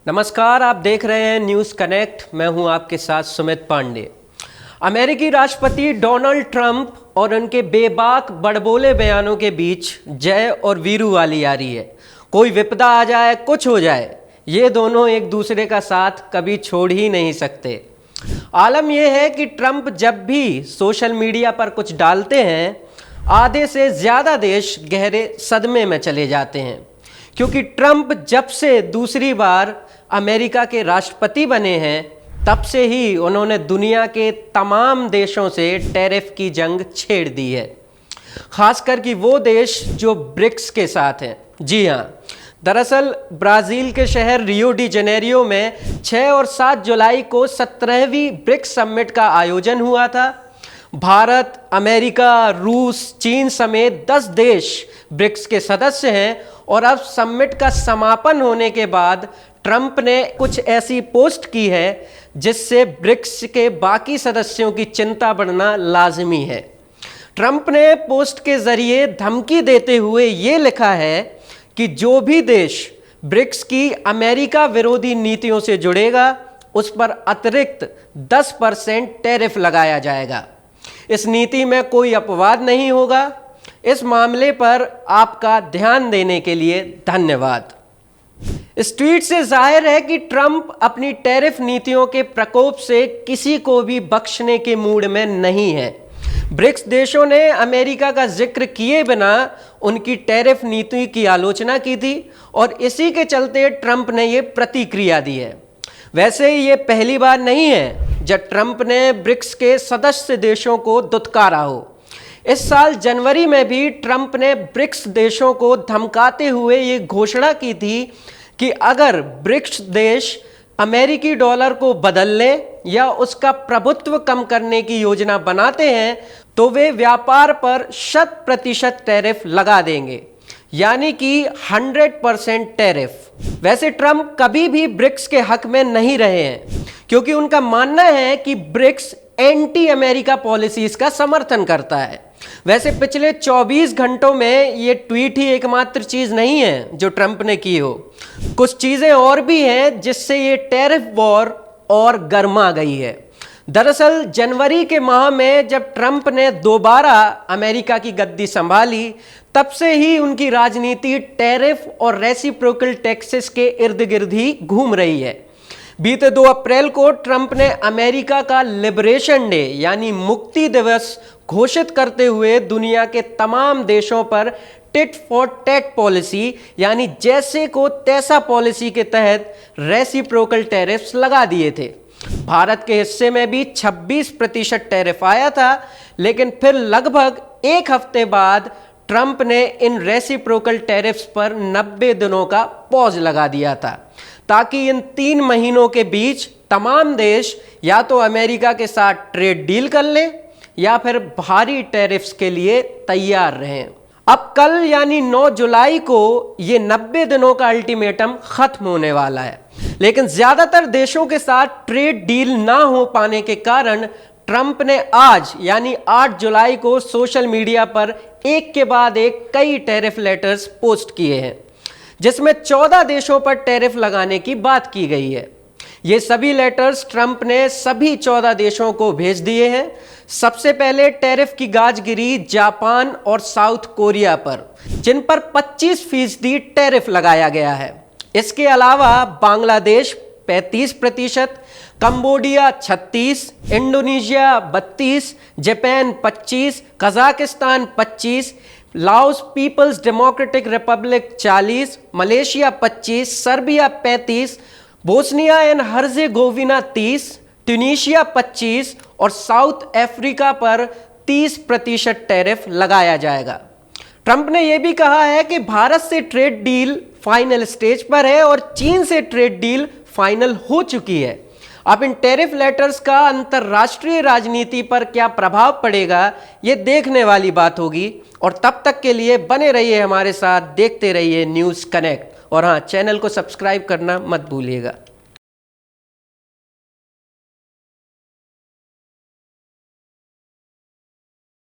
नमस्कार, आप देख रहे हैं न्यूज़ कनेक्ट। मैं हूं आपके साथ सुमित पांडे। अमेरिकी राष्ट्रपति डोनाल्ड ट्रंप और उनके बेबाक बड़बोले बयानों के बीच जय और वीरू वाली यारी है। कोई विपदा आ जाए, कुछ हो जाए, ये दोनों एक दूसरे का साथ कभी छोड़ ही नहीं सकते। आलम यह है कि ट्रंप जब भी सोशल मीडिया पर कुछ डालते हैं, आधे से ज़्यादा देश गहरे सदमे में चले जाते हैं, क्योंकि ट्रंप जब से दूसरी बार अमेरिका के राष्ट्रपति बने हैं, तब से ही उन्होंने दुनिया के तमाम देशों से टैरिफ की जंग छेड़ दी है, खासकर कि वो देश जो ब्रिक्स के साथ हैं। जी हाँ, दरअसल ब्राज़ील के शहर रियो डी जनेरियो में 6 और 7 जुलाई को 17वीं ब्रिक्स समिट का आयोजन हुआ था। भारत, अमेरिका, रूस, चीन समेत 10 देश ब्रिक्स के सदस्य हैं और अब समिट का समापन होने के बाद ट्रंप ने कुछ ऐसी पोस्ट की है जिससे ब्रिक्स के बाकी सदस्यों की चिंता बढ़ना लाजमी है। ट्रंप ने पोस्ट के जरिए धमकी देते हुए ये लिखा है कि जो भी देश ब्रिक्स की अमेरिका विरोधी नीतियों से जुड़ेगा, उस पर अतिरिक्त 10% टैरिफ लगाया जाएगा। इस नीति में कोई अपवाद नहीं होगा। इस मामले पर आपका ध्यान देने के लिए धन्यवाद। इस ट्वीट से जाहिर है कि ट्रंप अपनी टैरिफ नीतियों के प्रकोप से किसी को भी बख्शने के मूड में नहीं है। ब्रिक्स देशों ने अमेरिका का जिक्र किए बिना उनकी टैरिफ नीति की आलोचना की थी और इसी के चलते ट्रंप ने ये प्रतिक्रिया दी है। वैसे ये पहली बार नहीं है जब ट्रंप ने ब्रिक्स के सदस्य देशों को दुत्कारा हो। इस साल जनवरी में भी ट्रंप ने ब्रिक्स देशों को धमकाते हुए ये घोषणा की थी कि अगर ब्रिक्स देश अमेरिकी डॉलर को बदल लें या उसका प्रभुत्व कम करने की योजना बनाते हैं तो वे व्यापार पर 100% टैरिफ लगा देंगे, यानी कि 100% टैरिफ। वैसे ट्रंप कभी भी ब्रिक्स के हक में नहीं रहे हैं, क्योंकि उनका मानना है कि ब्रिक्स एंटी अमेरिका पॉलिसीज का समर्थन करता है। वैसे पिछले 24 घंटों में ये ट्वीट ही एकमात्र चीज नहीं है जो ट्रंप ने की हो। कुछ चीजें और भी हैं जिससे ये टैरिफ वॉर और गर्मा गई है। दरअसल जनवरी के माह में जब ट्रंप ने दोबारा अमेरिका की गद्दी संभाली, तब से ही उनकी राजनीति टैरिफ और रेसिप्रोकल टैक्सेस के इर्द गिर्द ही घूम रही है। बीते 2 अप्रैल को ट्रंप ने अमेरिका का लिबरेशन डे यानी मुक्ति दिवस घोषित करते हुए दुनिया के तमाम देशों पर टिट फॉर टैट पॉलिसी यानी जैसे को तैसा पॉलिसी के तहत रेसिप्रोकल टैरिफ्स लगा दिए थे। भारत के हिस्से में भी 26% टैरिफ आया था, लेकिन फिर लगभग एक हफ्ते बाद ट्रंप ने इन रेसिप्रोकल टैरिफ्स पर 90 दिनों का पॉज लगा दिया था, ताकि इन 3 महीनों के बीच तमाम देश या तो अमेरिका के साथ ट्रेड डील कर लें या फिर भारी टैरिफ्स के लिए तैयार रहें। अब कल यानी 9 जुलाई को ये 90 दिनों का अल्टीमेटम खत्म होने वाला है, लेकिन ज्यादातर देशों के साथ ट्रेड डील ना हो पाने के कारण ट्रंप ने आज यानी 8 जुलाई को सोशल मीडिया पर एक के बाद एक कई टैरिफ लेटर्स पोस्ट किए हैं, जिसमें 14 देशों पर टैरिफ लगाने की बात की गई है। ये सभी लेटर्स ट्रंप ने सभी 14 देशों को भेज दिए हैं। सबसे पहले टैरिफ की गाज गिरी जापान और साउथ कोरिया पर, जिन पर 25% टैरिफ लगाया गया है। इसके अलावा Bangladesh 35%, Cambodia 36%, Indonesia 32%, Japan 25%, Kazakhstan 25%, Laos People's Democratic Republic 40%, Malaysia 25%, Serbia 35%, Bosnia and Herzegovina 30%, Tunisia 25% और साउथ अफ्रीका पर 30% टैरिफ लगाया जाएगा। ट्रंप ने यह भी कहा है कि भारत से ट्रेड डील फाइनल स्टेज पर है और चीन से ट्रेड डील फाइनल हो चुकी है। अब इन टैरिफ लेटर्स का अंतर्राष्ट्रीय राजनीति पर क्या प्रभाव पड़ेगा, ये देखने वाली बात होगी। और तब तक के लिए बने रहिए हमारे साथ, देखते रहिए न्यूज़ कनेक्ट और हाँ, चैनल को सब्सक्राइब करना मत भूलिएगा।